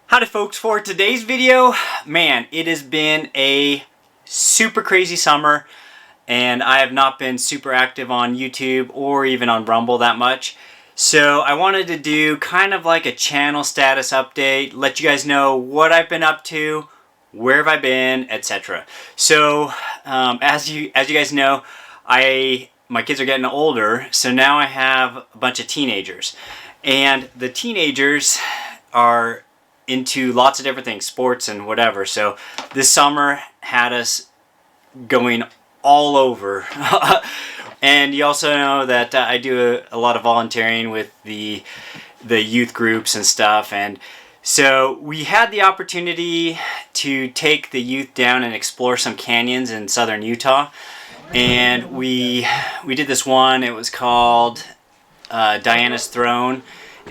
Howdy folks, for today's video, man, it has been a super crazy summer and I have not been super active on YouTube or even on Rumble that much. So I wanted to do kind of like a channel status update, let you guys know what I've been up to, where have I been, etc. So as you guys know, my kids are getting older, so now I have a bunch of teenagers. And the teenagers are into lots of different things, sports and whatever. So this summer had us going all over. And you also know that I do a lot of volunteering with the youth groups and stuff. And so we had the opportunity to take the youth down and explore some canyons in southern Utah. And we did this one. It was called Diana's Throne.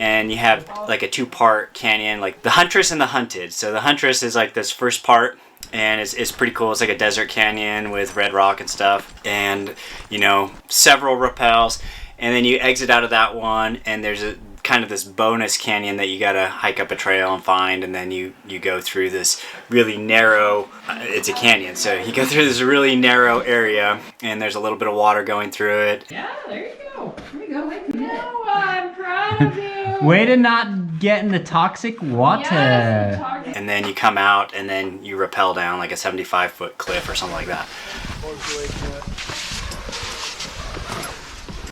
And you have like a two-part canyon, like the Huntress and the Hunted. So the Huntress is like this first part, and it's pretty cool. It's like a desert canyon with red rock and stuff, and you know, several rappels. And then you exit out of that one, and there's a kind of this bonus canyon that you gotta hike up a trail and find, and then you go through this really narrow. It's a canyon, so you go through this really narrow area, and there's a little bit of water going through it. Yeah, there you go. There you go. No, I'm proud of you. Way to not get in the toxic water. Yes, And then you come out and then you rappel down like a 75-foot cliff or something like that.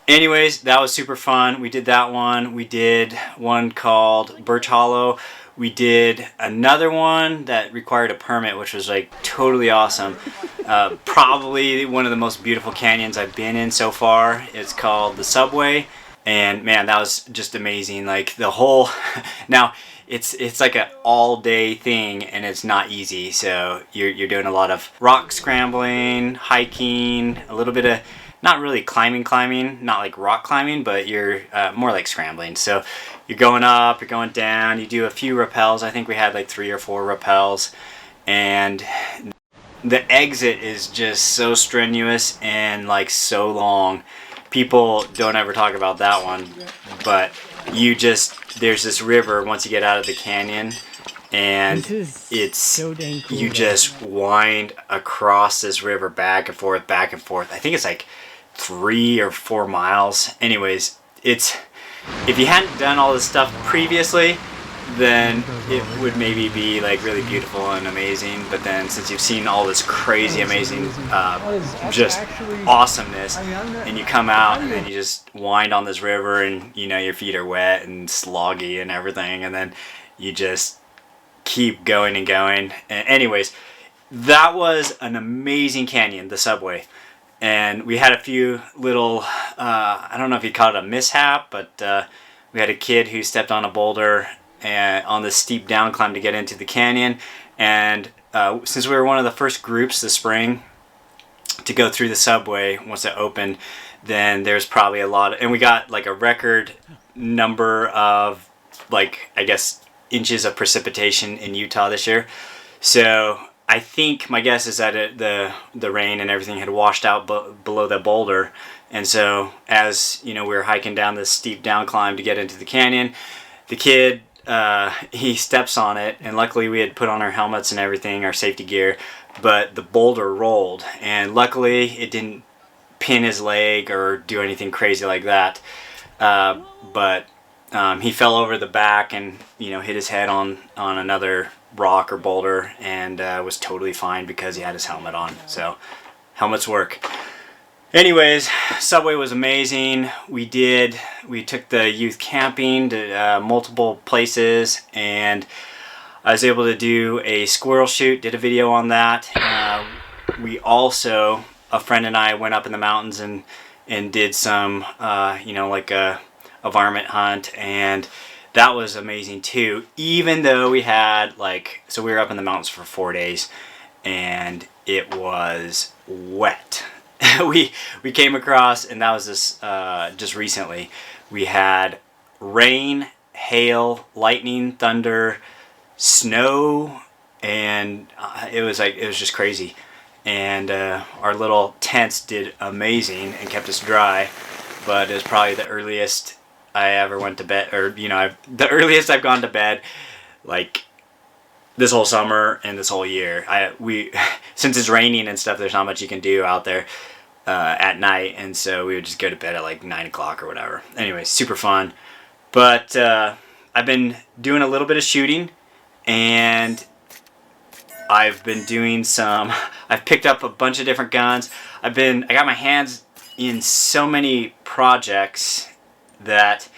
Anyways, that was super fun. We did that one. We did one called Birch Hollow. We did another one that required a permit, which was like totally awesome. Probably one of the most beautiful canyons I've been in so far. It's called the Subway. And man, that was just amazing. Like the whole, now it's like an all day thing and it's not easy. So you're doing a lot of rock scrambling, hiking, a little bit of, not really climbing, not like rock climbing, but you're more like scrambling. So you're going up, you're going down, you do a few rappels. I think we had like 3 or 4 rappels, and the exit is just so strenuous and like so long. People don't ever talk about that one, but there's this river once you get out of the canyon, and it's so dang cool, you just wind across this river back and forth. I think it's like 3 or 4 miles. Anyways, if you hadn't done all this stuff previously, then it would maybe be like really beautiful and amazing. But then since you've seen all this crazy, amazing, just awesomeness, and you come out and then you just wind on this river, and you know your feet are wet and sloggy and everything, and then you just keep going and going. And anyways, that was an amazing canyon, the Subway. And we had a few little, I don't know if you'd call it a mishap, but we had a kid who stepped on a boulder and on this steep down climb to get into the canyon. And since we were one of the first groups this spring to go through the Subway once it opened, then there's probably a lot and we got like a record number of, like, I guess, inches of precipitation in Utah this year. So I think my guess is that the rain and everything had washed out below the boulder. And so as you know, we were hiking down this steep down climb to get into the canyon, the kid, he steps on it, and luckily we had put on our helmets and everything, our safety gear, but the boulder rolled, and luckily it didn't pin his leg or do anything crazy like that. But he fell over the back and, you know, hit his head on another rock or boulder, and was totally fine because he had his helmet on. So helmets work. Anyways, Subway was amazing. We took the youth camping to multiple places, and I was able to do a squirrel shoot, did a video on that. We also, a friend and I, went up in the mountains and did some, you know, like a varmint hunt, and that was amazing too. Even though we had so we were up in the mountains for 4 days, and it was wet. we came across, and that was this just recently, we had rain, hail, lightning, thunder, snow, and it was just crazy. And our little tents did amazing and kept us dry, but it was probably the earliest I ever went to bed, or you know, the earliest I've gone to bed, like this whole summer and this whole year. Since it's raining and stuff, there's not much you can do out there at night, and so we would just go to bed at like 9 o'clock or whatever. Anyway, super fun. But I've been doing a little bit of shooting, and I've been doing some. I've picked up a bunch of different guns. I got my hands in so many projects that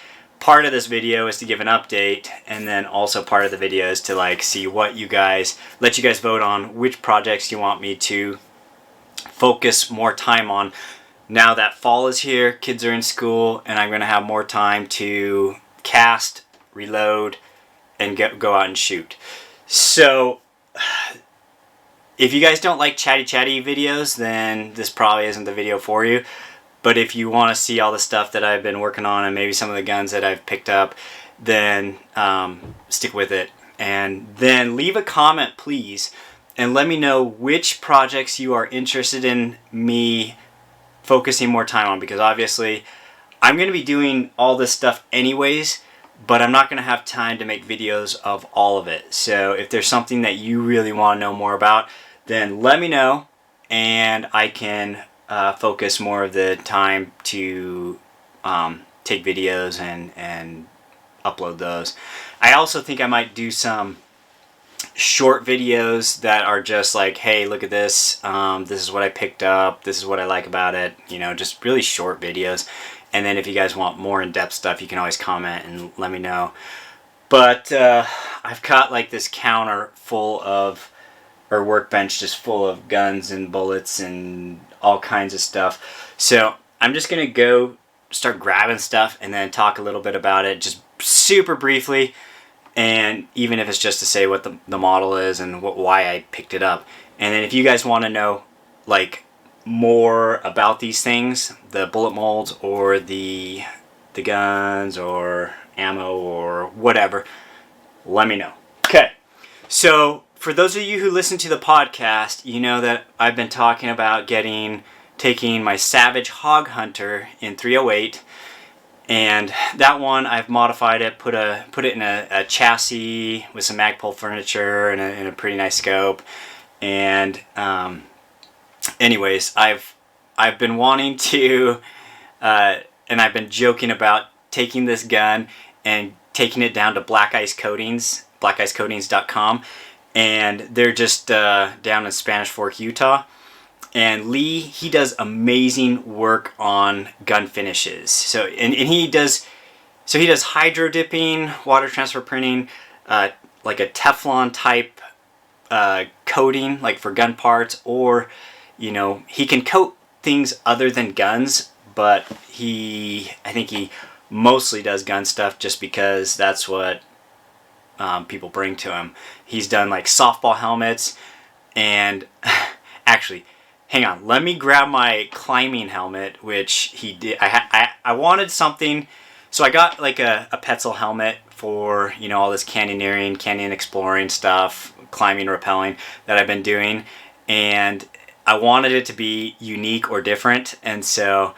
part of this video is to give an update, and then also part of the video is to like see what you guys, let you guys vote on which projects you want me to focus more time on. Now that fall is here, kids are in school, and I'm going to have more time to cast, reload, and go out and shoot. So if you guys don't like chatty videos, then this probably isn't the video for you. But if you want to see all the stuff that I've been working on and maybe some of the guns that I've picked up, then stick with it. And then leave a comment, please, and let me know which projects you are interested in me focusing more time on. Because obviously, I'm going to be doing all this stuff anyways, but I'm not going to have time to make videos of all of it. So if there's something that you really want to know more about, then let me know, and I can focus more of the time to take videos and upload those. I also think I might do some short videos that are just like, hey, look at this. This is what I picked up. This is what I like about it. You know, just really short videos. And then if you guys want more in-depth stuff, you can always comment and let me know. But I've got like this counter full of, or workbench just full of guns and bullets and all kinds of stuff. So I'm just going to go start grabbing stuff and then talk a little bit about it, just super briefly. And even if it's just to say what the model is and why I picked it up. And then if you guys want to know like more about these things, the bullet molds or the guns or ammo or whatever, let me know. Okay, so for those of you who listen to the podcast, you know that I've been talking about taking my Savage Hog Hunter in 308, and that one I've modified it, put it in a chassis with some Magpul furniture and a pretty nice scope. And anyways, I've been wanting to, and I've been joking about taking this gun and taking it down to Black Ice Coatings, blackicecoatings.com, and they're just down in Spanish Fork, Utah. And Lee, he does amazing work on gun finishes. So he does hydro dipping, water transfer printing, like a Teflon type coating, like for gun parts, or you know, he can coat things other than guns, but I think he mostly does gun stuff just because that's what people bring to him. He's done like softball helmets, and actually, hang on, let me grab my climbing helmet, which he did. I wanted something, so I got like a Petzl helmet for, you know, all this canyoneering, canyon exploring stuff, climbing, rappelling that I've been doing, and I wanted it to be unique or different. And so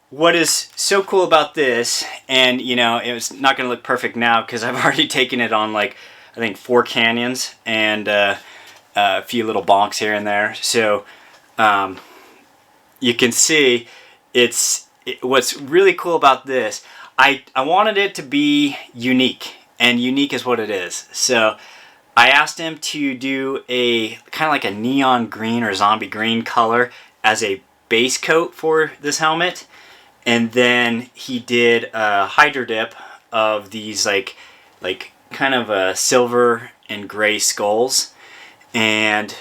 what is so cool about this, and you know, it was not going to look perfect now because I've already taken it on like, I think 4 canyons and a few little bonks here and there. So you can see what's really cool about this. I wanted it to be unique, and unique is what it is. So I asked him to do a kind of like a neon green or zombie green color as a base coat for this helmet. And then he did a hydro dip of these like kind of a silver and gray skulls. And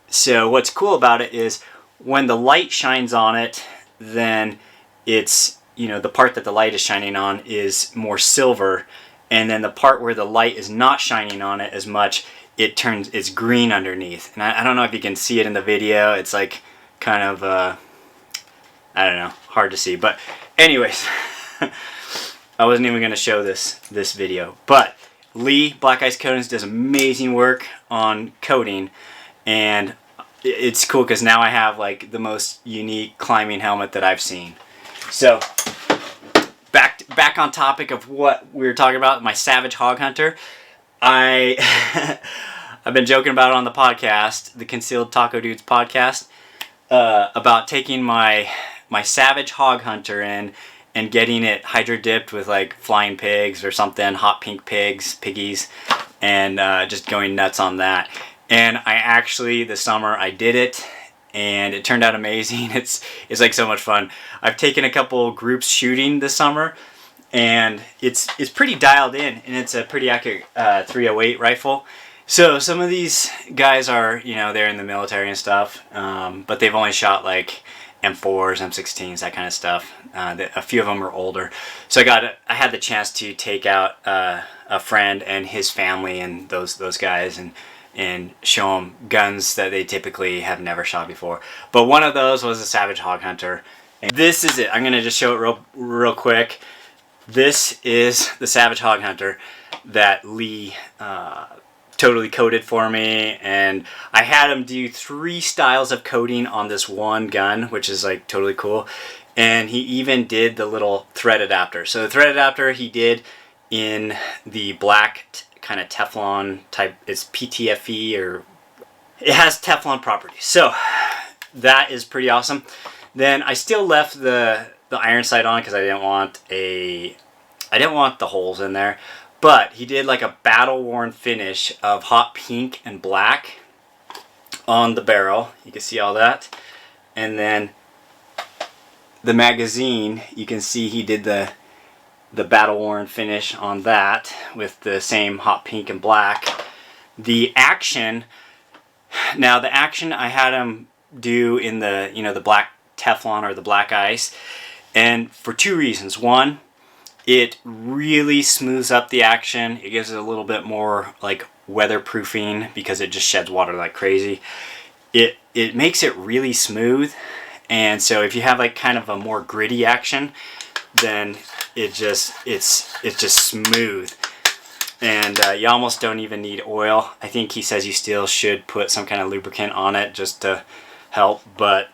so what's cool about it is when the light shines on it, then it's, you know, the part that the light is shining on is more silver, and then the part where the light is not shining on it as much, it's green underneath. And I don't know if you can see it in the video. It's like kind of I don't know, hard to see. But anyways, I wasn't even going to show this video. But Lee, Black Ice Coatings, does amazing work on coating, and it's cool because now I have like the most unique climbing helmet that I've seen. So back on topic of what we were talking about, my Savage Hog Hunter. I I've been joking about it on the podcast, the Concealed Taco Dudes podcast, about taking my Savage Hog Hunter in and getting it hydro dipped with like flying pigs or something, hot pink piggies, and just going nuts on that. And I actually, this summer, I did it, and it turned out amazing. It's like so much fun. I've taken a couple groups shooting this summer, and it's pretty dialed in, and it's a pretty accurate 308 rifle. So some of these guys are, they're in the military and stuff, but they've only shot like M4s, M16s, that kind of stuff. A few of them are older. So I had the chance to take out a friend and his family and those guys and show them guns that they typically have never shot before. But one of those was a Savage Hog Hunter. And this is it. I'm going to just show it real quick. This is the Savage Hog Hunter that Lee totally coated for me, and I had him do 3 styles of coating on this one gun, which is like totally cool. And he even did the little thread adapter. So the thread adapter he did in the black kind of Teflon type. It's PTFE, or it has Teflon properties. So that is pretty awesome. Then I still left the iron sight on because I didn't want the holes in there. But he did like a battle-worn finish of hot pink and black on the barrel. You can see all that. And then the magazine, you can see he did the battle-worn finish on that with the same hot pink and black. The action, now the action I had him do in the, the black Teflon or the black ice. And for 2 reasons. One, it really smooths up the action. It gives it a little bit more like weatherproofing because it just sheds water like crazy. It makes it really smooth, and so if you have like kind of a more gritty action, then it's just smooth, and you almost don't even need oil. I think he says you still should put some kind of lubricant on it just to help, but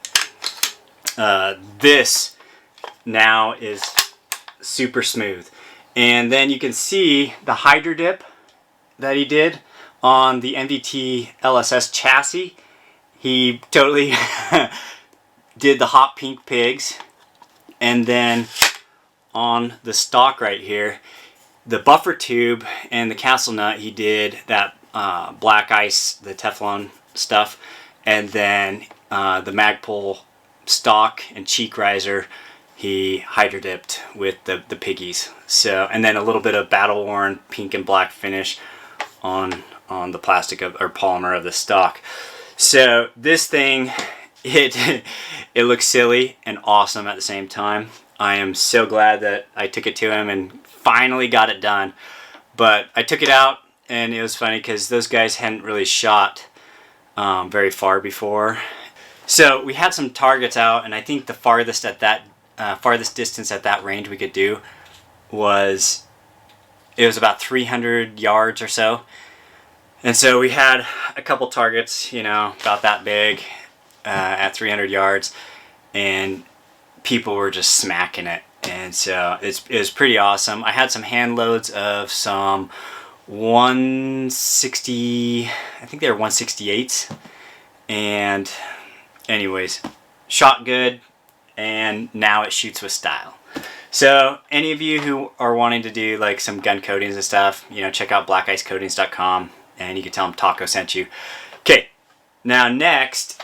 this now is super smooth. And then you can see the hydro dip that he did on the MDT LSS chassis. He totally did the hot pink pigs. And then on the stock right here, the buffer tube and the castle nut, he did that black ice, the Teflon stuff. And then the Magpul stock and cheek riser, he hydro dipped with the piggies. So, and then a little bit of battle worn pink and black finish on the plastic or polymer of the stock. So this thing, it looks silly and awesome at the same time. I am so glad that I took it to him and finally got it done. But I took it out, and it was funny because those guys hadn't really shot very far before. So we had some targets out, and I think the farthest distance at that range we could do was about 300 yards or so. And so we had a couple targets, about that big at 300 yards, and people were just smacking it. And so it was pretty awesome. I had some hand loads of some 160, I think they were 168s. And anyways, shot good, and now it shoots with style. So any of you who are wanting to do like some gun coatings and stuff, check out blackicecoatings.com, and you can tell them Taco sent you. Okay, now next,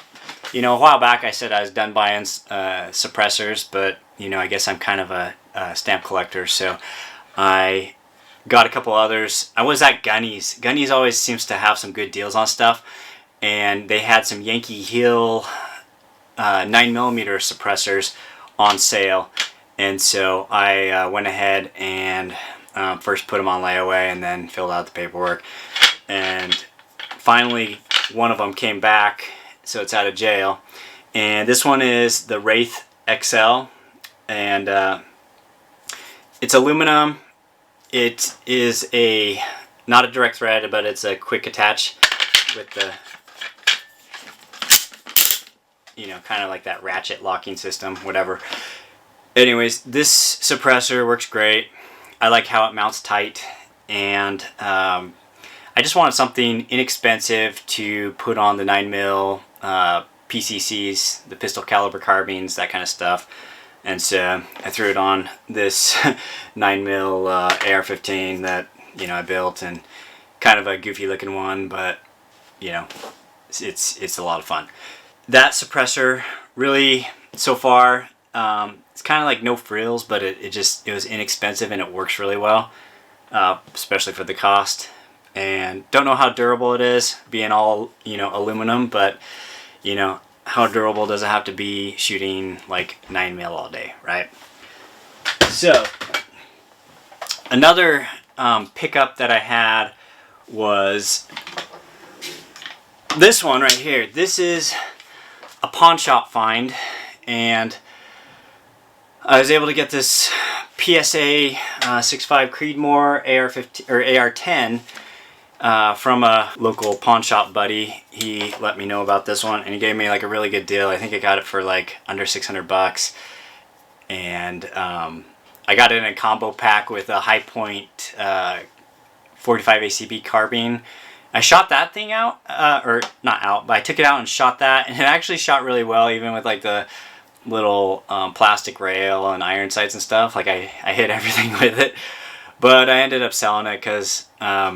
a while back I said I was done buying suppressors, but I guess I'm kind of a stamp collector, so I got a couple others. I was at Gunny's. Gunny's always seems to have some good deals on stuff, and they had some Yankee Hill 9mm suppressors on sale, and so I went ahead and first put them on layaway and then filled out the paperwork, and finally one of them came back, so it's out of jail. And this one is the Wraith XL, and it's aluminum. It is not a direct thread, but it's a quick attach with the kind of like that ratchet locking system, whatever. Anyways, this suppressor works great. I like how it mounts tight, and I just wanted something inexpensive to put on the 9mm PCCs, the pistol caliber carbines, that kind of stuff. And so I threw it on this 9mm AR-15 that, you know, I built, and kind of a goofy looking one, but you know, it's a lot of fun. That suppressor really, so far, it's kind of like no frills, but it was inexpensive and it works really well, especially for the cost. And don't know how durable it is, being all, you know, aluminum, but you know, how durable does it have to be shooting like 9mm all day, right? So another pickup that I had was this one right here. This is a pawn shop find, and I was able to get this PSA 6.5 Creedmoor AR-15 or AR-10 from a local pawn shop buddy. He let me know about this one, and he gave me like a really good deal. I think I got it for like under 600 bucks, and I got it in a combo pack with a high point 45 ACP carbine. I shot that thing out, or not out, but I took it out and shot that, and it actually shot really well, even with like the little plastic rail and iron sights and stuff. Like I hit everything with it, but I ended up selling it because I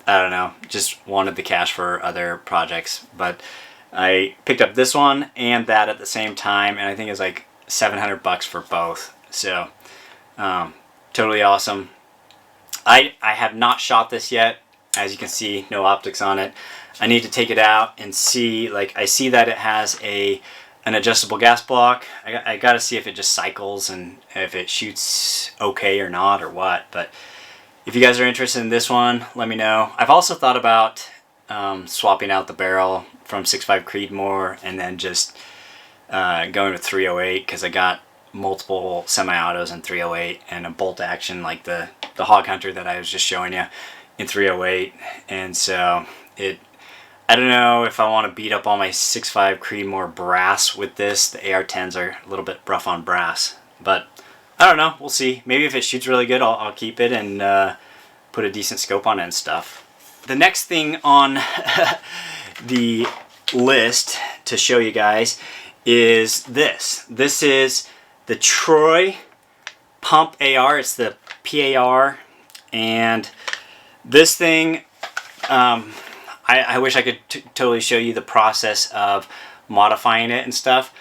don't know, just wanted the cash for other projects. But I picked up this one and that at the same time, and I think it was like 700 bucks for both. So totally awesome. I have not shot this yet. As you can see, no optics on it. I need to take it out and see, like, I see that it has an adjustable gas block. I got to see if it just cycles and if it shoots okay or not or what. But if you guys are interested in this one, let me know. I've also thought about swapping out the barrel from 6.5 Creedmoor and then just going with 308, because I got multiple semi-autos in 308 and a bolt action like the Hog Hunter that I was just showing you in 308. And so I don't know if I want to beat up all my 6.5 Creedmoor brass with this. The AR-10s are a little bit rough on brass, but I don't know, we'll see. Maybe if it shoots really good, I'll keep it and put a decent scope on it and stuff. The next thing on the list to show you guys is this. This is the Troy Pump AR. It's the PAR, and this thing, I wish I could totally show you the process of modifying it and stuff,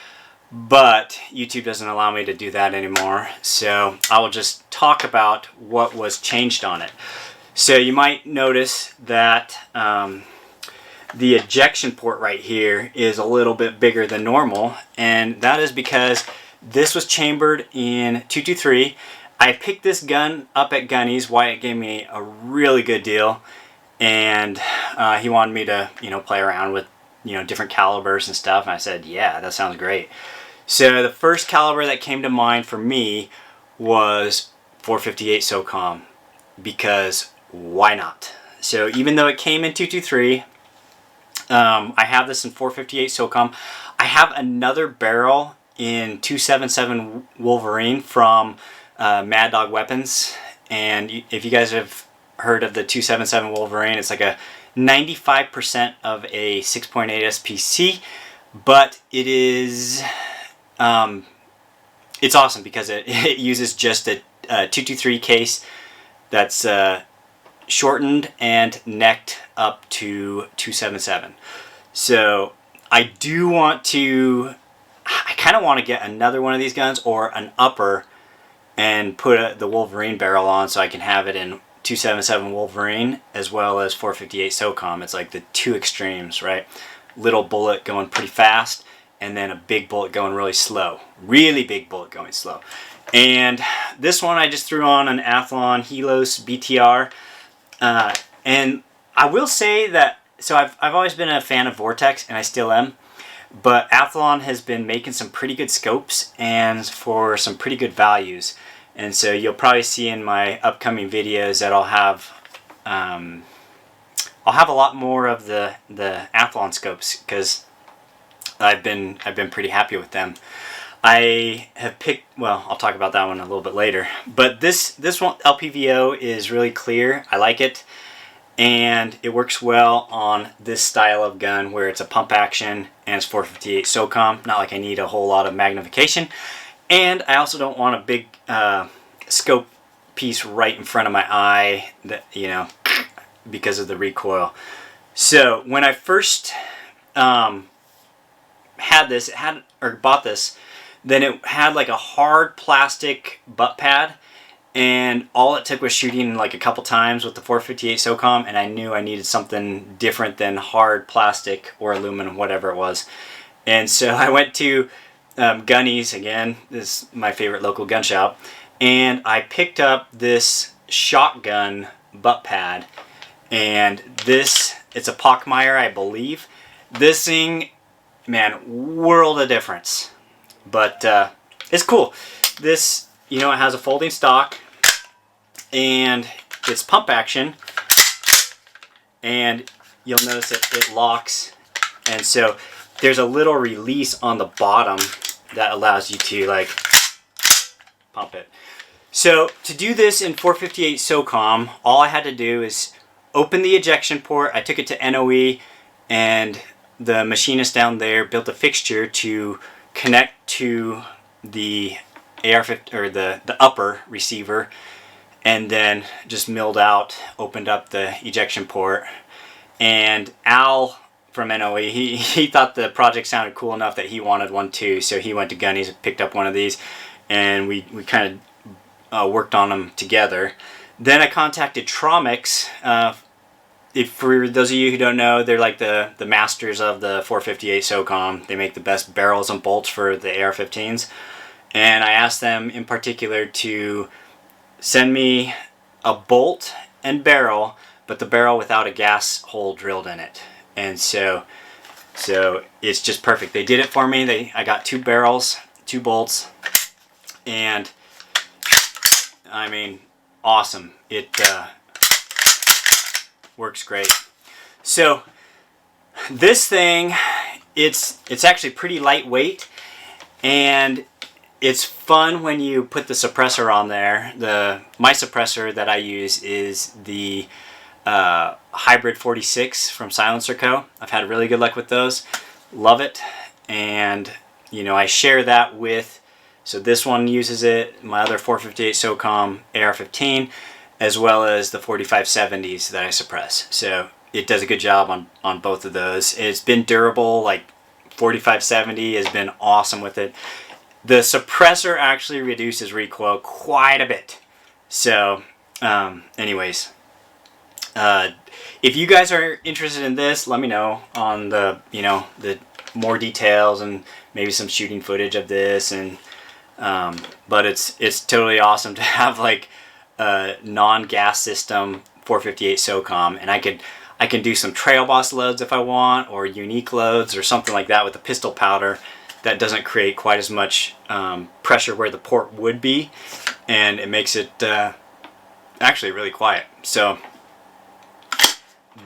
but YouTube doesn't allow me to do that anymore. So I will just talk about what was changed on it. So you might notice that the ejection port right here is a little bit bigger than normal, and that is because this was chambered in 223. I picked this gun up at Gunny's. Wyatt gave me a really good deal, and he wanted me to, you know, play around with, you know, different calibers and stuff, and I said, yeah, that sounds great. So the first caliber that came to mind for me was 458 SOCOM, because why not? So even though it came in 223, I have this in 458 SOCOM. I have another barrel in 277 Wolverine from Mad Dog Weapons, and if you guys have heard of the 277 Wolverine, it's like a 95% of a 6.8 SPC, but it is it's awesome because it uses just a 223 case that's shortened and necked up to 277. So I kind of want to get another one of these guns, or an upper, and put the Wolverine barrel on so I can have it in 277 Wolverine as well as 458 SOCOM. It's like the two extremes, right? Little bullet going pretty fast, and then a big bullet going really slow. Really big bullet going slow. And this one I just threw on an Athlon Helos BTR. And I will say that, so I've always been a fan of Vortex, and I still am. But Athlon has been making some pretty good scopes and for some pretty good values. And so you'll probably see in my upcoming videos that I'll have a lot more of the Athlon scopes, because I've been pretty happy with them. I have picked, well, I'll talk about that one a little bit later. But this one, LPVO, is really clear. I like it. and it works well on this style of gun where it's a pump action and it's 458 SOCOM. Not like I need a whole lot of magnification, and I also don't want a big scope piece right in front of my eye, that, you know, because of the recoil. So when I first had this, bought this, then it had like a hard plastic butt pad, and all it took was shooting like a couple times with the 458 SOCOM, and I knew I needed something different than hard plastic or aluminum, whatever it was. And so I went to Gunny's, again, this is my favorite local gun shop, and I picked up this shotgun butt pad, and this, it's a Pockmeyer, I believe. This thing, man, world of difference. But it's cool. This, you know, it has a folding stock, and it's pump action, and you'll notice it locks, and so there's a little release on the bottom that allows you to like pump it. So to do this in 458 SOCOM, all I had to do is open the ejection port. I took it to NOE, and the machinist down there built a fixture to connect to the AR-15 or the upper receiver, and then just milled out, opened up the ejection port. And Al from NOE, he thought the project sounded cool enough that he wanted one too, so he went to Gunny's and picked up one of these, and we kind of worked on them together. Then I contacted Tromix. For those of you who don't know, they're like the masters of the 458 SOCOM. They make the best barrels and bolts for the AR-15s. And I asked them in particular to send me a bolt and barrel, but the barrel without a gas hole drilled in it. And so it's just perfect. They did it for me. I got 2 barrels, 2 bolts, and I mean, awesome. It works great. So this thing, it's actually pretty lightweight, and it's fun when you put the suppressor on there. My suppressor that I use is the Hybrid 46 from Silencer Co. I've had really good luck with those. Love it. And you know, I share that with, so this one uses it, my other 458 SOCOM AR-15, as well as the 4570s that I suppress. So it does a good job on both of those. It's been durable. Like 4570 has been awesome with it. The suppressor actually reduces recoil quite a bit. So anyways, if you guys are interested in this, let me know on the, you know, the more details and maybe some shooting footage of this. And but it's totally awesome to have like a non-gas system 458 SOCOM, and I can do some trail boss loads if I want, or unique loads or something like that with the pistol powder that doesn't create quite as much pressure where the port would be, and it makes it actually really quiet. So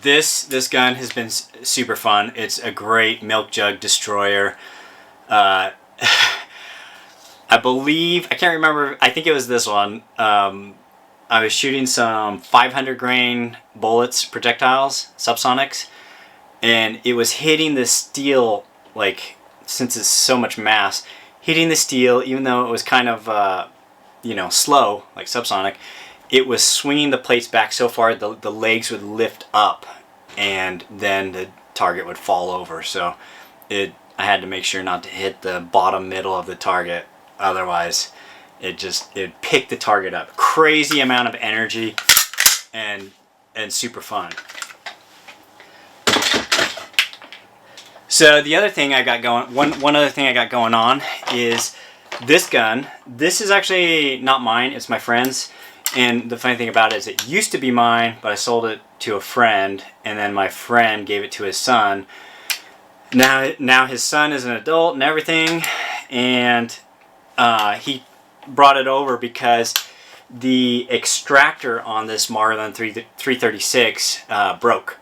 this gun has been super fun. It's a great milk jug destroyer. I believe, I can't remember, I think it was this one. I was shooting some 500 grain bullets, projectiles, subsonics, and it was hitting the steel, like, since it's so much mass, hitting the steel, even though it was kind of, you know, slow, like subsonic, it was swinging the plates back so far the legs would lift up, and then the target would fall over. So I had to make sure not to hit the bottom middle of the target, otherwise it picked the target up. Crazy amount of energy and super fun. So the other thing I got going, one other thing I got going on is this gun. This is actually not mine, it's my friend's. And the funny thing about it is it used to be mine, but I sold it to a friend, and then my friend gave it to his son. Now his son is an adult and everything, and he brought it over because the extractor on this Marlin 336 broke.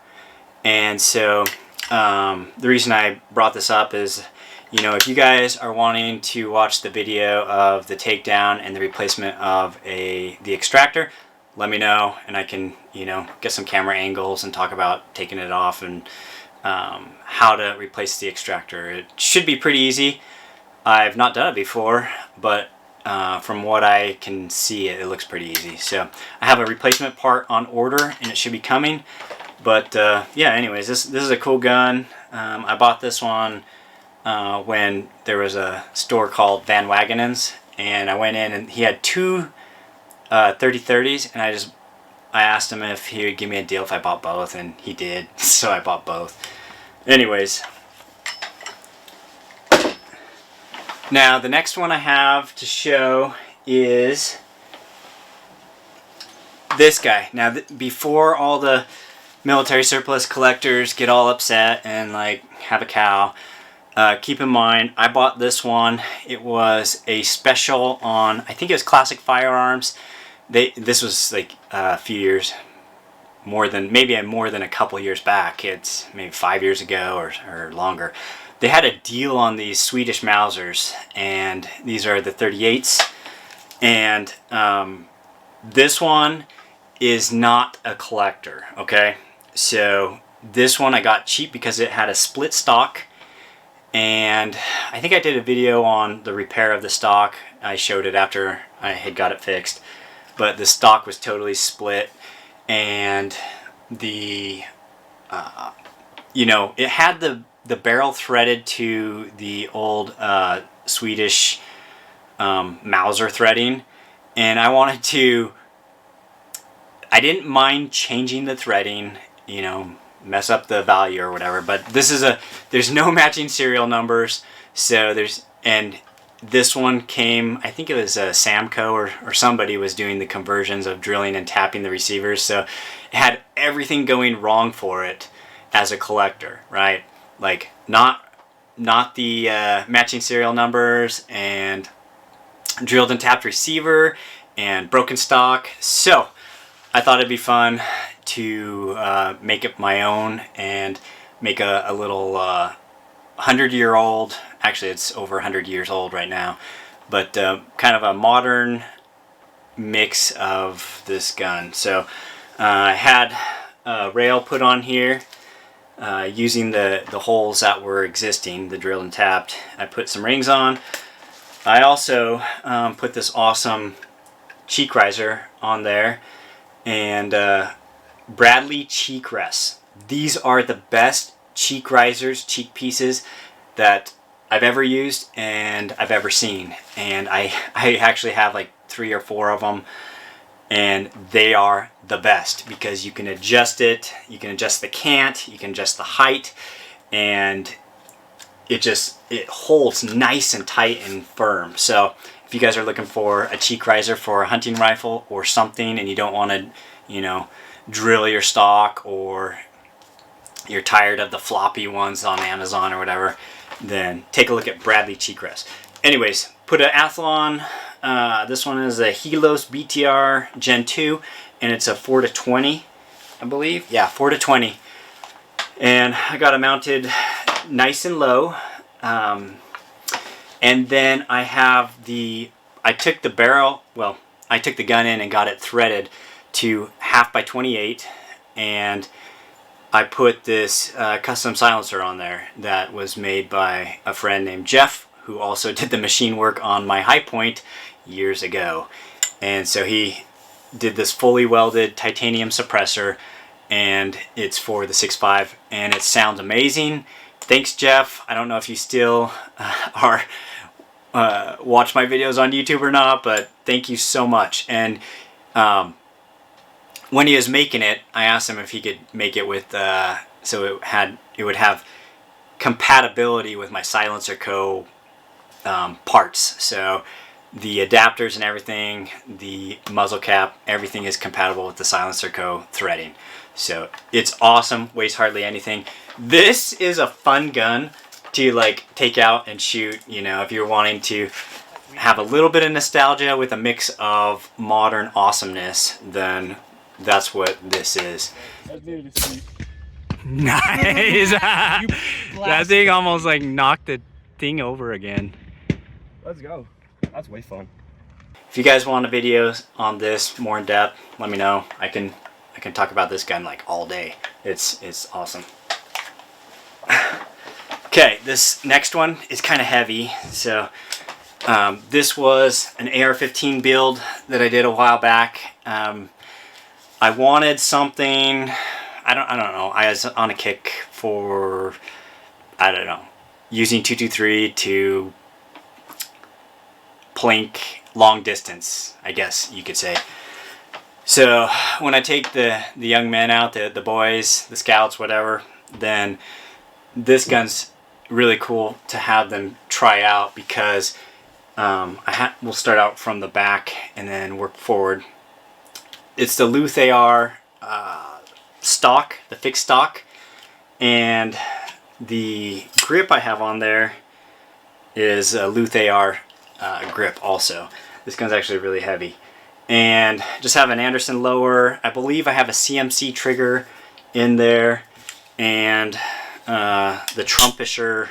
And so the reason I brought this up is, you know, if you guys are wanting to watch the video of the takedown and the replacement of the extractor, let me know, and I can, you know, get some camera angles and talk about taking it off and how to replace the extractor. It should be pretty easy. I've not done it before, but from what I can see, it looks pretty easy. So I have a replacement part on order, and it should be coming. But yeah, anyways, this is a cool gun. I bought this one when there was a store called Van Wagenen's, and I went in and he had two 30-30s, and I asked him if he would give me a deal if I bought both, and he did. So I bought both. Anyways, now the next one I have to show is this guy. Now before all the military surplus collectors get all upset and like have a cow, keep in mind I bought this one. It was a special on, I think it was Classic Firearms. This was like a few years, maybe more than a couple years back. It's maybe 5 years ago or longer. They had a deal on these Swedish Mausers, and these are the 38s. And this one is not a collector, okay? So this one I got cheap because it had a split stock, and I think I did a video on the repair of the stock. I showed it after I had got it fixed, but the stock was totally split, and the you know, it had the barrel threaded to the old Swedish Mauser threading, and I didn't mind changing the threading, you know, mess up the value or whatever, but there's no matching serial numbers, so this one came, I think it was Samco or somebody was doing the conversions of drilling and tapping the receivers, so it had everything going wrong for it as a collector, right? Like not the matching serial numbers, and drilled and tapped receiver, and broken stock. So I thought it'd be fun to make it my own and make a little 100-year-old, actually it's over 100 years old right now, but kind of a modern mix of this gun. So I had a rail put on here using the holes that were existing, the drilled and tapped. I put some rings on. I also put this awesome cheek riser on there, and Bradley cheek rests. These are the best cheek risers, cheek pieces that I've ever used and I've ever seen, and I actually have like 3 or 4 of them, and they are the best because you can adjust it, you can adjust the cant, you can adjust the height, and it holds nice and tight and firm. So if you guys are looking for a cheek riser for a hunting rifle or something, and you don't want to, you know, drill your stock, or you're tired of the floppy ones on Amazon or whatever, then take a look at Bradley cheek rest. Anyways, put an Athlon. This one is a Helos BTR Gen 2, and it's a 4-20, I believe. Yeah, 4-20. And I got it mounted nice and low. And then I took the barrel, well, I took the gun in and got it threaded to 1/2x28, and I put this custom silencer on there that was made by a friend named Jeff, who also did the machine work on my High Point years ago. And so he did this fully welded titanium suppressor, and it's for the 6.5, and it sounds amazing. Thanks, Jeff. I don't know if you still watch my videos on YouTube or not, but thank you so much. And when he was making it, I asked him if he could make it with so it would have compatibility with my Silencer Co. Parts. So the adapters and everything, the muzzle cap, everything is compatible with the Silencer Co. threading. So it's awesome, weighs hardly anything. This is a fun gun to like take out and shoot, you know, if you're wanting to have a little bit of nostalgia with a mix of modern awesomeness, then that's what this is. Nice. That thing almost like knocked the thing over again. Let's go. That's way fun. if you guys want a video on this more in depth, let me know. I can talk about this gun like all day. It's awesome. Okay, this next one is kind of heavy. So this was an AR-15 build that I did a while back. I wanted something. I don't know. I was on a kick for, I don't know, using 223 to plink long distance, I guess you could say. So when I take the young men out, the boys, the scouts, whatever, then this gun's really cool to have them try out, because we'll start out from the back and then work forward. It's the Looooong AR stock, the fixed stock, and the grip I have on there is a Looooong AR grip also. This gun's actually really heavy. And just have an Anderson lower. I believe I have a CMC trigger in there, and the Trumpisher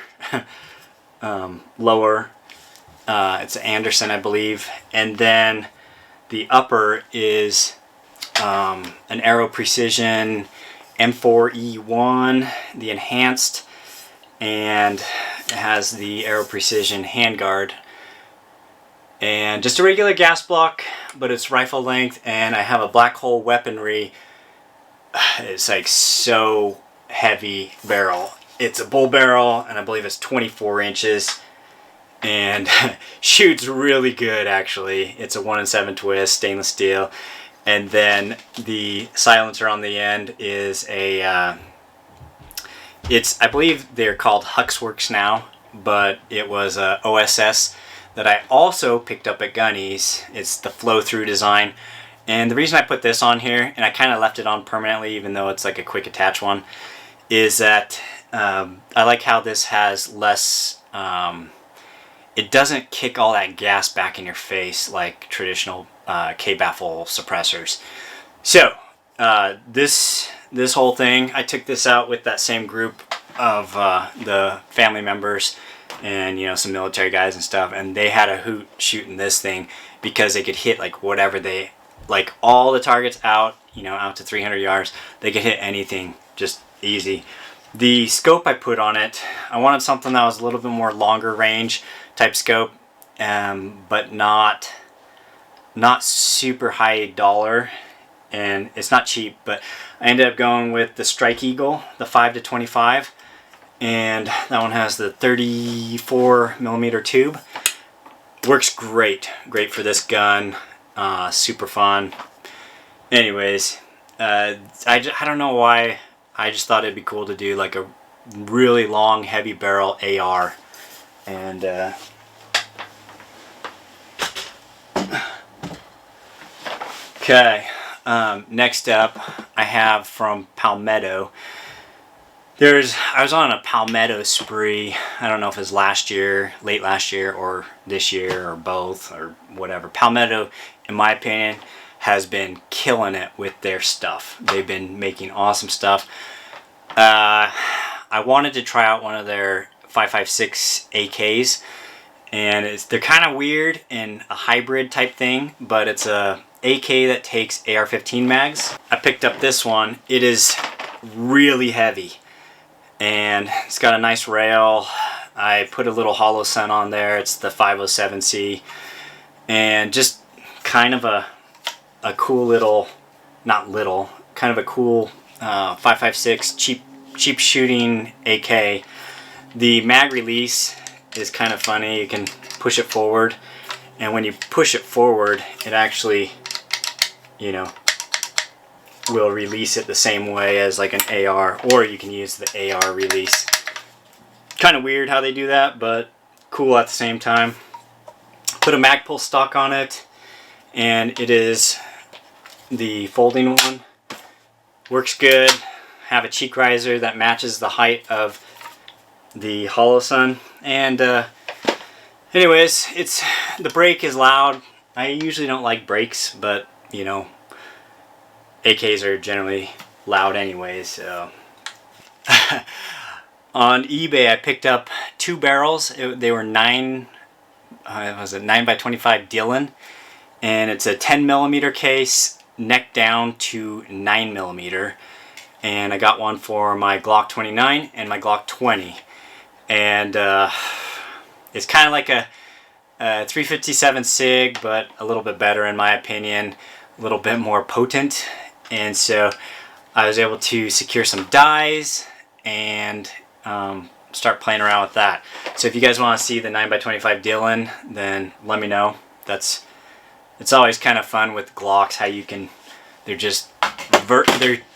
lower. It's an Anderson, I believe. And then the upper is an Aero Precision M4E1, the enhanced, and it has the Aero Precision handguard. And just a regular gas block, but it's rifle length, and I have a black hole weaponry. It's like so heavy barrel. It's a bull barrel, and I believe it's 24 inches, and shoots really good actually. It's a 1-in-7 twist, stainless steel, and then the silencer on the end is a, I believe they're called Huxworks now, but it was a OSS that I also picked up at Gunny's. It's the flow-through design. And the reason I put this on here, and I kind of left it on permanently even though it's like a quick attach one, is that I like how this has less, it doesn't kick all that gas back in your face like traditional K-baffle suppressors. So this whole thing, I took this out with that same group of the family members, and you know, some military guys and stuff, and they had a hoot shooting this thing because they could hit like whatever they like, all the targets out, you know, out to 300 yards. They could hit anything just easy. The scope I put on it, I wanted something that was a little bit more longer range type scope, but not super high dollar, and it's not cheap. But I ended up going with the Strike Eagle, the 5-25. And that one has the 34mm tube. Works great for this gun. Super fun. Anyways, I don't know why, I just thought it'd be cool to do like a really long heavy barrel AR. And okay, next up I have from Palmetto. I was on a Palmetto spree. I don't know if it was last year, late last year, or this year, or both, or whatever. Palmetto, in my opinion, has been killing it with their stuff. They've been making awesome stuff. I wanted to try out one of their 5.56 AKs, and they're kind of weird and a hybrid type thing, but it's a AK that takes AR-15 mags. I picked up this one. It is really heavy, and it's got a nice rail. I put a little hollow sun on there. It's the 507C, and just kind of a cool little, not little, kind of a cool 5.56 cheap shooting AK. The mag release is kind of funny. You can push it forward, and when you push it forward, it actually, you know, will release it the same way as like an AR, or you can use the AR release. Kind of weird how they do that, but cool at the same time. Put a Magpul stock on it, and it is the folding one. Works good. Have a cheek riser that matches the height of the hollow sun. And anyways, the brake is loud. I usually don't like brakes, but you know, AKs are generally loud anyways, so. On eBay I picked up 2 barrels. They were 9 by 25 Dillon, and it's a 10mm case, neck down to 9mm. And I got one for my Glock 29 and my Glock 20. And it's kind of like a 357 SIG, but a little bit better in my opinion, a little bit more potent. And so I was able to secure some dies and start playing around with that. So if you guys want to see the 9x25 Dylan, then let me know. It's always kind of fun with Glocks how you can, they're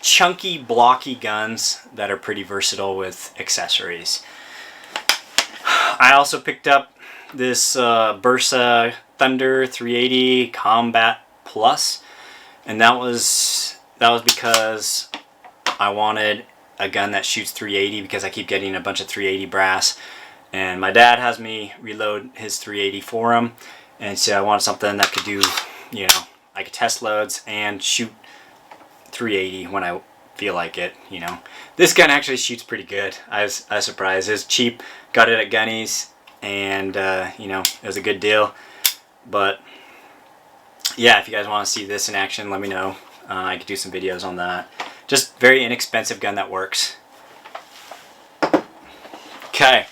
chunky, blocky guns that are pretty versatile with accessories. I also picked up this Bursa Thunder 380 Combat Plus, and that was because I wanted a gun that shoots 380 because I keep getting a bunch of 380 brass, and my dad has me reload his 380 for him, and so I wanted something that could do, you know, I could test loads and shoot 380 when I feel like it, you know. This gun actually shoots pretty good. I was surprised. It's cheap, got it at Gunny's, and you know, it was a good deal. But yeah, if you guys want to see this in action, let me know. I could do some videos on that. Just very inexpensive gun that works. Okay,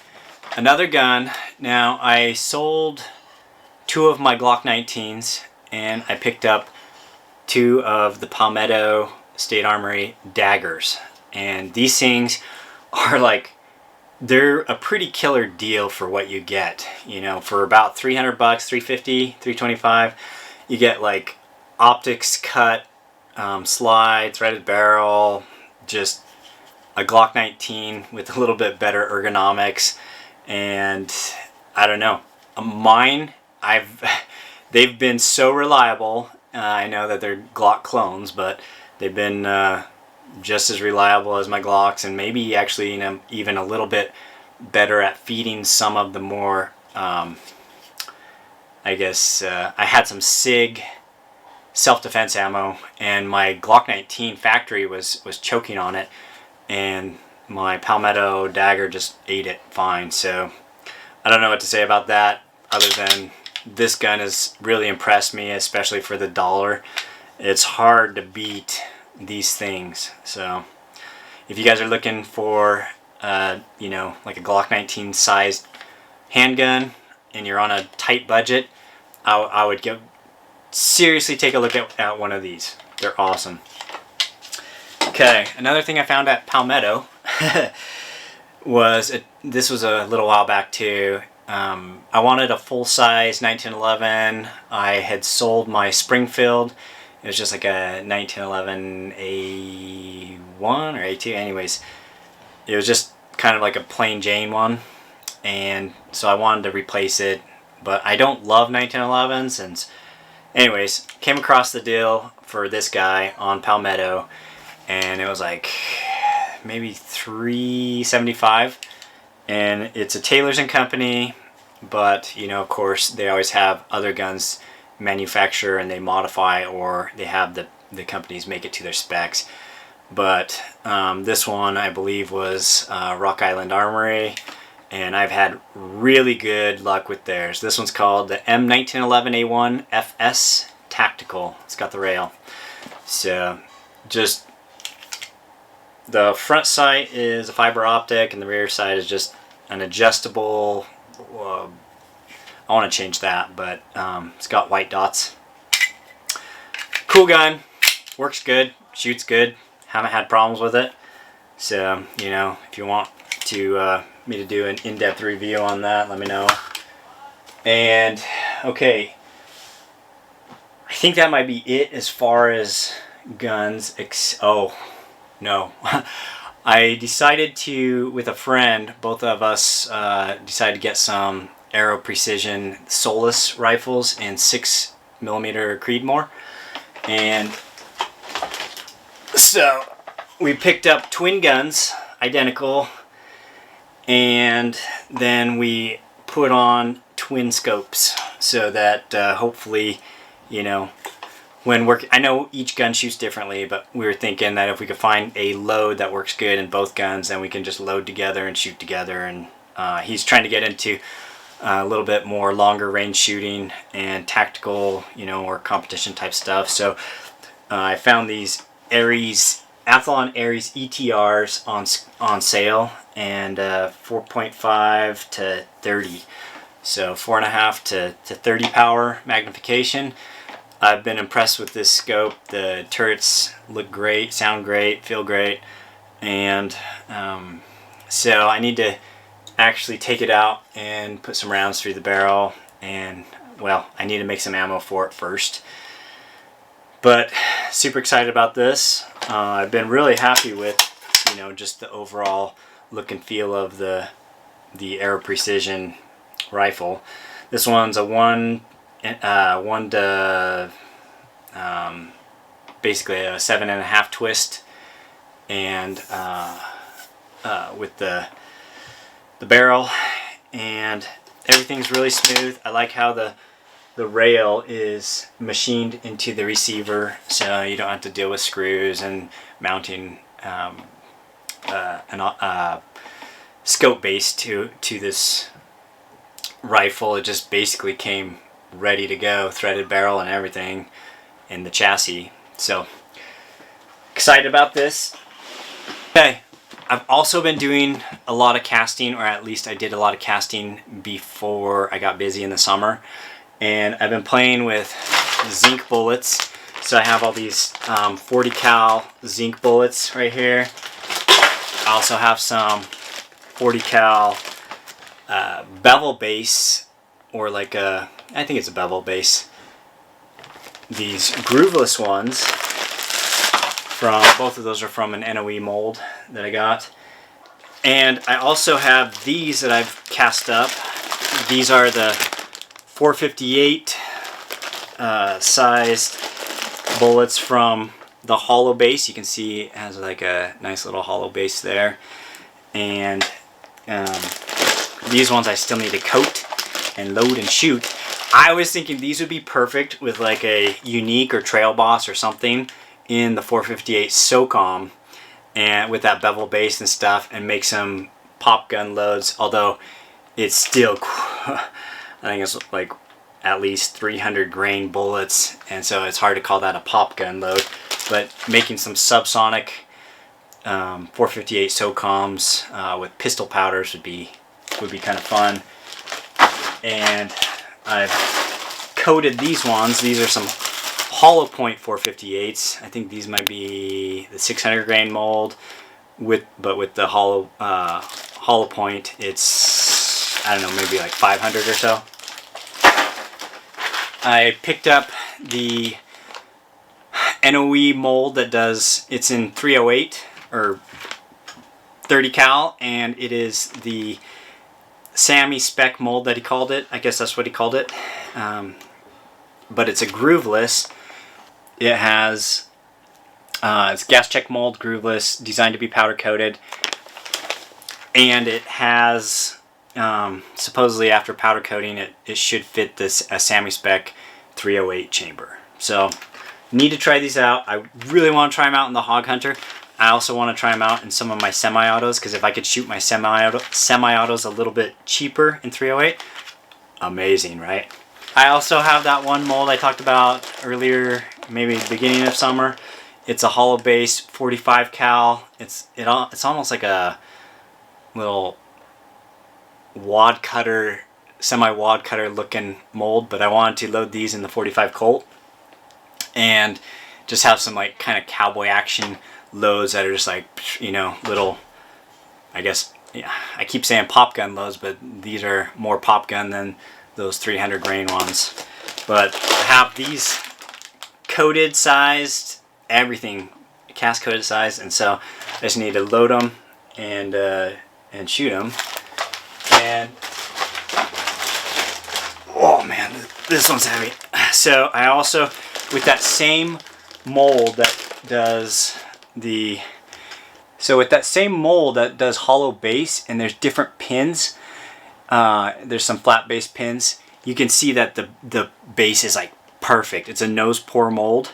another gun. Now I sold 2 of my Glock 19s, and I picked up 2 of the Palmetto State Armory daggers. And these things are like, they're a pretty killer deal for what you get. You know, for about 300 bucks, 350, 325, you get like optics cut, slide, threaded barrel, just a Glock 19 with a little bit better ergonomics. And I don't know, mine, they've been so reliable. I know that they're Glock clones, but they've been just as reliable as my Glocks, and maybe actually, you know, even a little bit better at feeding some of the more, I guess, I had some SIG self-defense ammo, and my Glock 19 factory was choking on it, and my Palmetto dagger just ate it fine. So I don't know what to say about that, other than this gun has really impressed me, especially for the $1. It's hard to beat these things. So if you guys are looking for you know, like a Glock 19 sized handgun and you're on a tight budget, I would seriously take a look at one of these. They're awesome. Okay, another thing I found at Palmetto was this was a little while back too. I wanted a full-size 1911. I had sold my Springfield. It was just like a 1911 A1 or A2. Anyways, it was just kind of like a plain Jane one. And so I wanted to replace it. But I don't love 1911s. And anyways, came across the deal for this guy on Palmetto. And it was like maybe $375. And it's a Taylor's & Company, but you know, of course, they always have other guns manufacture and they modify, or they have the companies make it to their specs. But this one, I believe, was Rock Island Armory, and I've had really good luck with theirs. This one's called the M1911A1 FS Tactical. It's got the rail. So just the front sight is a fiber optic, and the rear side is just an adjustable. I want to change that, but it's got white dots. Cool gun, works good, shoots good. Haven't had problems with it. So you know, if you want to me to do an in-depth review on that, let me know. And okay, I think that might be it as far as guns. Oh no. I decided to, with a friend, both of us decided to get some Aero Precision Solus rifles in 6mm Creedmoor. And so we picked up twin guns, identical, and then we put on twin scopes so that hopefully, you know, when working, I know each gun shoots differently, but we were thinking that if we could find a load that works good in both guns, then we can just load together and shoot together. And he's trying to get into a little bit more longer range shooting and tactical, you know, or competition type stuff. So I found these Athlon Aries ETRs on sale, and 4.5 to 30. So 4.5 to 30 power magnification. I've been impressed with this scope. The turrets look great, sound great, feel great, and so I need to actually take it out and put some rounds through the barrel, and well, I need to make some ammo for it first. But super excited about this. I've been really happy with, you know, just the overall look and feel of the Aero Precision rifle. This one's a basically a 7.5 twist, and with the barrel, and everything's really smooth. I like how the rail is machined into the receiver, so you don't have to deal with screws and mounting scope base to this rifle. It just basically came ready to go, threaded barrel and everything in the chassis. So excited about this. Okay, I've also been doing a lot of casting, or at least I did a lot of casting before I got busy in the summer. And I've been playing with zinc bullets. So I have all these 40 cal zinc bullets right here. I also have some 40 cal bevel base, or like I think it's a bevel base. These grooveless ones, both of those are from an NOE mold that I got. And I also have these that I've cast up. These are the 458 sized bullets from the hollow base. You can see it has like a nice little hollow base there. And these ones I still need to coat and load and shoot. I was thinking these would be perfect with like a Unique or Trail Boss or something in the 458 SOCOM, and with that bevel base and stuff, and make some pop gun loads. Although it's still, I think it's like at least 300 grain bullets, and so it's hard to call that a pop gun load. But making some subsonic 458 SOCOMs with pistol powders would be kind of fun. And I've coated these ones. These are some hollow point 458s. I think these might be the 600 grain mold, but with the hollow point, it's, I don't know, maybe like 500 or so. I picked up the NOE mold that does, it's in 308 or 30 cal, and it is the Sammy spec mold that he called it. I guess that's what he called it. But it's a grooveless. It has it's gas check mold, grooveless, designed to be powder coated, and it has supposedly after powder coating it should fit this Sammy spec 308 chamber. So need to try these out. I really want to try them out in the Hog Hunter. I also want to try them out in some of my semi-autos, because if I could shoot my semi-autos a little bit cheaper in 308, amazing, right? I also have that one mold I talked about earlier, maybe beginning of summer. It's a hollow base 45 cal. It's almost like a little wad cutter, semi-wad cutter looking mold, but I wanted to load these in the 45 Colt and just have some like kind of cowboy action loads that are just like, you know, little, I guess, yeah, I keep saying pop gun loads, but these are more pop gun than those 300 grain ones. But I have these coated, sized, everything, cast coated size, and so I just need to load them and shoot them. And oh man, this one's heavy. So I also, with that same mold that does hollow base, and there's different pins, there's some flat base pins, you can see that the base is like perfect. It's a nose pour mold,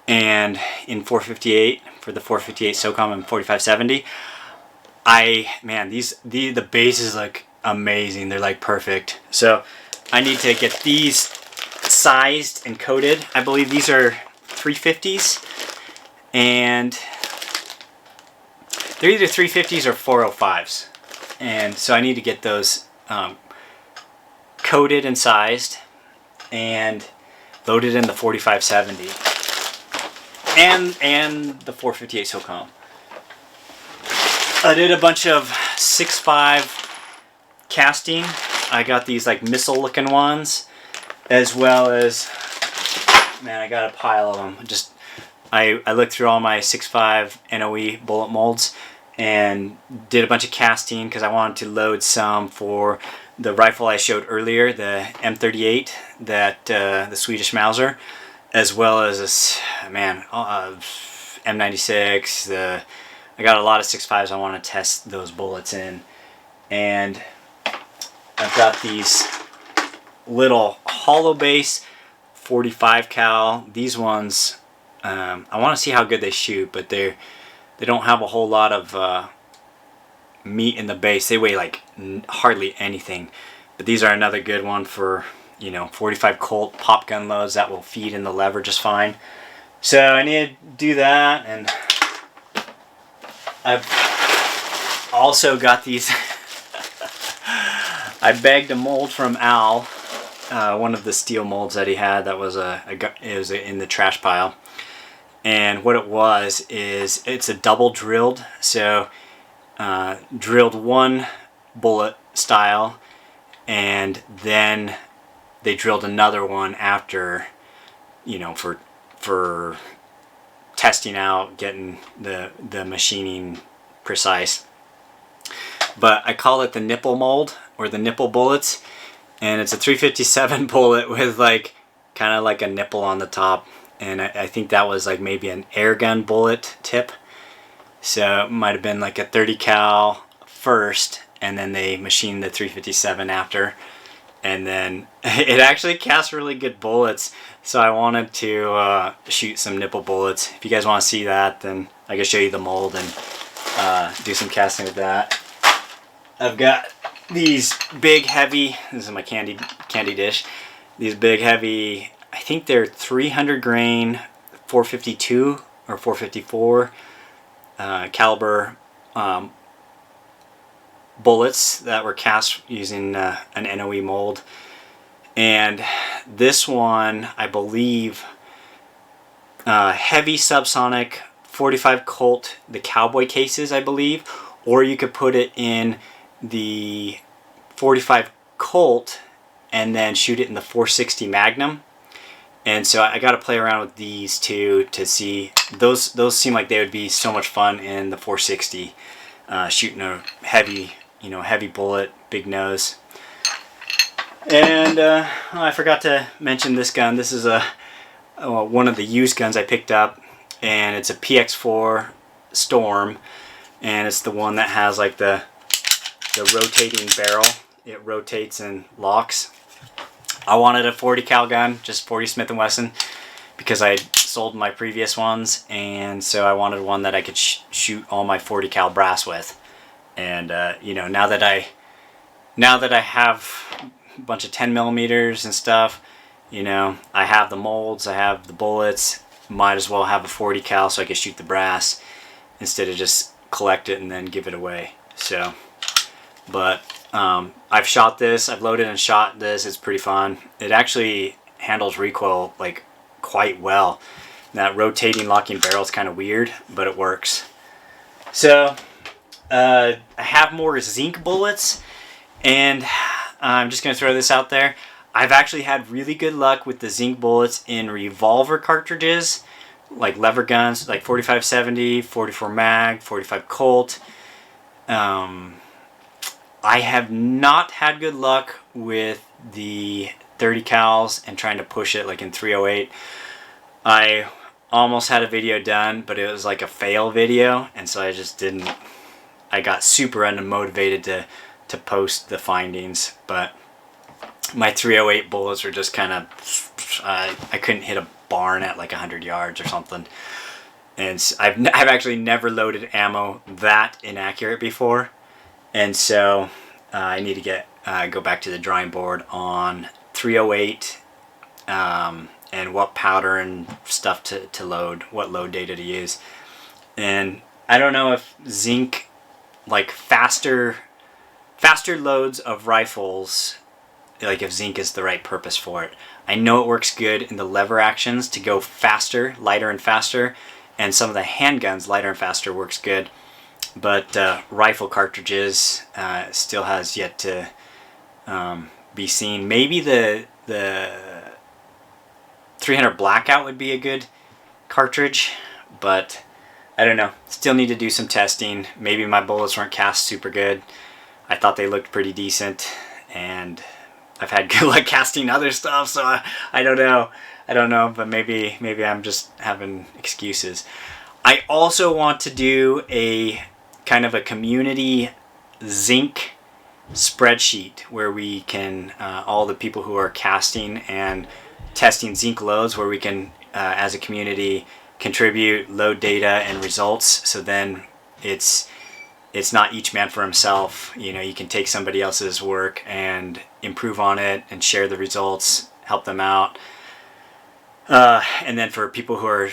and in 458 for the 458 SOCOM and 4570, the base is like amazing. They're like perfect. So I need to get these sized and coated. I believe these are 350s, and they're either 350s or 405s. And so I need to get those coated and sized and loaded in the 4570 and the 458 SOCOM. I did a bunch of 6.5 casting. I got these like missile looking ones, as well as, man, I got a pile of them. I looked through all my 6.5 NOE bullet molds and did a bunch of casting because I wanted to load some for the rifle I showed earlier, the M38, that the Swedish Mauser, as well as this, man, M96. I got a lot of 6.5s I want to test those bullets in, and I've got these little hollow base 45 cal. These ones, I want to see how good they shoot, but they don't have a whole lot of meat in the base. They weigh like hardly anything, but these are another good one for, you know, 45 Colt pop gun loads that will feed in the lever just fine. So I need to do that, and I've also got these. I begged a mold from Al, one of the steel molds that he had that was in the trash pile. And what it was is it's a double drilled, so drilled one bullet style, and then they drilled another one after, you know, for testing out, getting the machining precise. But I call it the nipple mold, or the nipple bullets, and it's a 357 bullet with like kind of like a nipple on the top, and I think that was like maybe an air gun bullet tip, so it might have been like a 30 cal first, and then they machined the 357 after, and then it actually casts really good bullets. So I wanted to shoot some nipple bullets. If you guys want to see that, then I can show you the mold and do some casting with that. I've got these big heavy, this is my candy dish, these big heavy, I think they're 300 grain 452 or 454 caliber bullets that were cast using an NOE mold. And this one, I believe, heavy subsonic 45 Colt, the cowboy cases, I believe, or you could put it in the 45 Colt and then shoot it in the 460 Magnum. And so I got to play around with these two to see. Those seem like they would be so much fun in the 460, shooting a heavy, you know, heavy bullet, big nose. And I forgot to mention this gun. This is one of the used guns I picked up, and it's a PX4 Storm, and it's the one that has like the rotating barrel. It rotates and locks. I wanted a 40 cal gun, just 40 Smith & Wesson, because I sold my previous ones, and so I wanted one that I could shoot all my 40 cal brass with. And you know, now that I have a bunch of 10 millimeters and stuff, you know, I have the molds, I have the bullets, might as well have a 40 cal so I can shoot the brass instead of just collect it and then give it away. So, but I've shot this, I've loaded and shot this. It's pretty fun. It actually handles recoil like quite well. That rotating locking barrel is kind of weird, but it works. So I have more zinc bullets, and I'm just going to throw this out there. I've actually had really good luck with the zinc bullets in revolver cartridges, like lever guns, like 45-70, 44 mag, 45 Colt. I have not had good luck with the 30 cals and trying to push it like in 308. I almost had a video done, but it was like a fail video, and so I just didn't. I got super unmotivated to post the findings, but my 308 bullets were just kind of, I couldn't hit a barn at like 100 yards or something. And so I've actually never loaded ammo that inaccurate before, and so I need to go back to the drawing board on 308 and what powder and stuff to load, what load data to use. And I don't know if zinc, like faster loads of rifles, like if zinc is the right purpose for it. I know it works good in the lever actions to go faster, lighter and faster, and some of the handguns, lighter and faster, works good. But rifle cartridges still has yet to be seen. Maybe the 300 Blackout would be a good cartridge, but I don't know. Still need to do some testing. Maybe my bullets weren't cast super good. I thought they looked pretty decent, and I've had good luck casting other stuff, so I don't know. I don't know, but maybe I'm just having excuses. I also want to do a kind of a community zinc spreadsheet where we can, all the people who are casting and testing zinc loads, where we can, as a community, contribute load data and results. So then it's not each man for himself. You know, you can take somebody else's work and improve on it and share the results, help them out. And then for people who are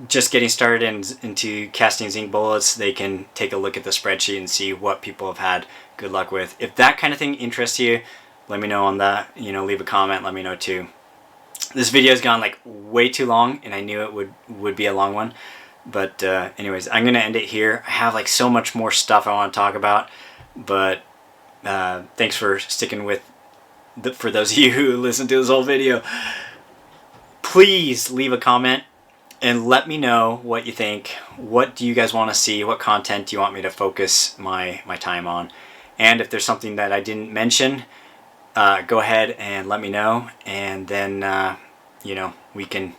just getting started into casting zinc bullets, they can take a look at the spreadsheet and see what people have had good luck with. If that kind of thing interests you, let me know on that. You know, leave a comment, let me know too. This video has gone like way too long, and I knew it would be a long one. But anyways, I'm gonna end it here. I have like so much more stuff I want to talk about, but thanks for sticking with for those of you who listened to this whole video. Please leave a comment and let me know what you think. What do you guys want to see? What content do you want me to focus my time on? And if there's something that I didn't mention, go ahead and let me know, and then you know, we can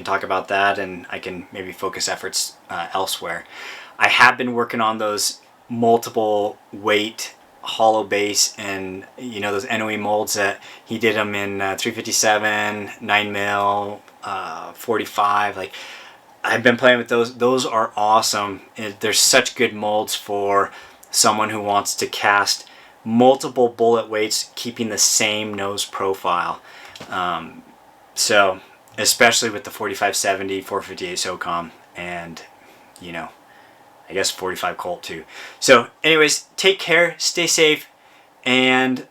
talk about that, and I can maybe focus efforts elsewhere. I have been working on those multiple weight hollow base, and you know, those NOE molds that he did them in 357, 9mm, 45. Like, I've been playing with those. Those are awesome. They're such good molds for someone who wants to cast multiple bullet weights, keeping the same nose profile. So especially with the 4570, 458 SOCOM, and you know, I guess 45 Colt too. So anyways, take care, stay safe, and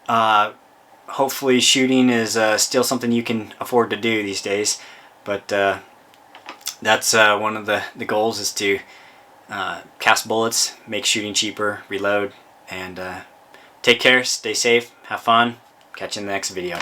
hopefully shooting is still something you can afford to do these days. But that's one of the goals, is to cast bullets, make shooting cheaper, reload, and take care, stay safe, have fun. Catch you in the next video.